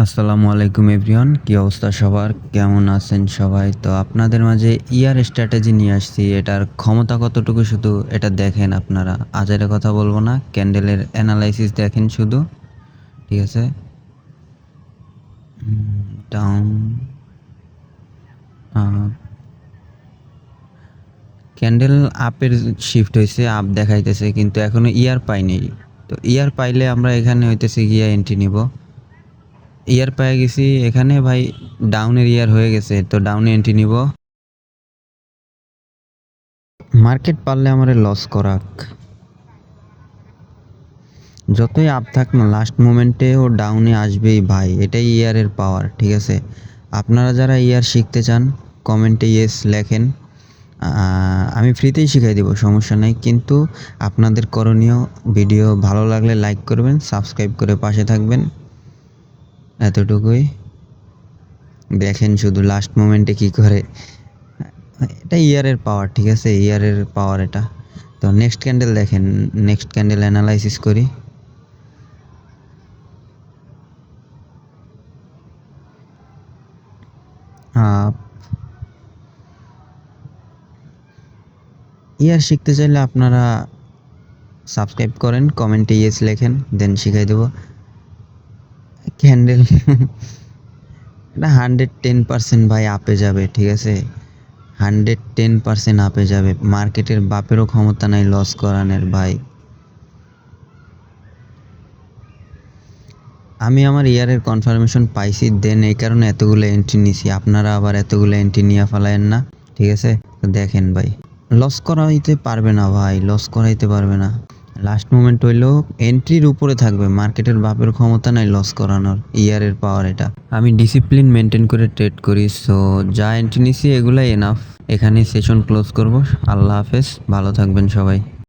আসসালামু আলাইকুম এভরিওয়ান, কি অবস্থা সবার, কেমন আছেন সবাই? তো আপনাদের মাঝে ইয়ার স্ট্র্যাটেজি নিয়ে আসছি। এটার ক্ষমতা কতটুকু শুধু এটা দেখেন আপনারা। আজারে কথা বলবো না, ক্যান্ডেলের অ্যানালাইসিস দেখেন শুধু। ঠিক আছে, ডাউন ক্যান্ডেল আপের শিফট হয়েছে, আপ দেখাইতেছে, কিন্তু এখনো ইয়ার পাইনি। তো ইয়ার পাইলে আমরা এখানে হইতেছে গিয়া এন্ট্রি নিব। ইয়ার পেয়ে গেছি এখানে ভাই, ডাউনের ইয়ার হয়ে গেছে, তো ডাউনে এন্ট্রি নিব। মার্কেট পারলে আমারে লস করাক, যতই আপ থাক না লাস্ট মোমেন্টে ও ডাউনে আসবেই ভাই, এটাই ইয়ারের পাওয়ার। ঠিক আছে, আপনারা যারা ইয়ার শিখতে চান কমেন্টে ইয়েস লেখেন, আমি ফ্রিতেই শিখাই দেবো, সমস্যা নাই। কিন্তু আপনাদের করণীয় ভিডিও ভালো লাগলে লাইক করবেন, সাবস্ক্রাইব করে পাশে থাকবেন, এতটুকুই। দেখেন শুধু লাস্ট মোমেন্টে কি করে, এটা ইয়ারের পাওয়ার। ঠিক আছে, ইয়ারের পাওয়ার এটা। তো নেক্সট ক্যান্ডেল দেখেন, নেক্সট ক্যান্ডেল অ্যানালাইসিস করি। ইয়ার শিখতে চাইলে আপনারা সাবস্ক্রাইব করেন, কমেন্টে ইয়েস লেখেন, দেন শিখাই দেবো। ক্যান্ডেল এটা 110% ভাই আপে যাবে। ঠিক আছে, 110% আপে যাবে। মার্কেটের বাপেরও ক্ষমতা নাই লস করানোর ভাই। আমি আমার ইয়ারের কনফার্মেশন পাইছি, দেন এই কারণে এতগুলো এন্ট্রি নিছি। আপনারা আবার এতগুলো এন্ট্রি নিয়ে ফেলায়েন না। ঠিক আছে, তো দেখেন ভাই, লস করাইতে পারবে না ভাই, লস করাইতে পারবে না। লাস্ট মোমেন্ট হইলেও এন্ট্রির উপরে থাকবে, মার্কেটের বাপের ক্ষমতা নাই লস করানোর, ইয়ারের পাওয়ার এটা। আমি ডিসিপ্লিন মেনটেন করে ট্রেড করি, সো যা এন্ট্রি নিছি এগুলাই এনাফ। এখানে সেশন ক্লোজ করব। আল্লাহ হাফেজ, ভালো থাকবেন সবাই।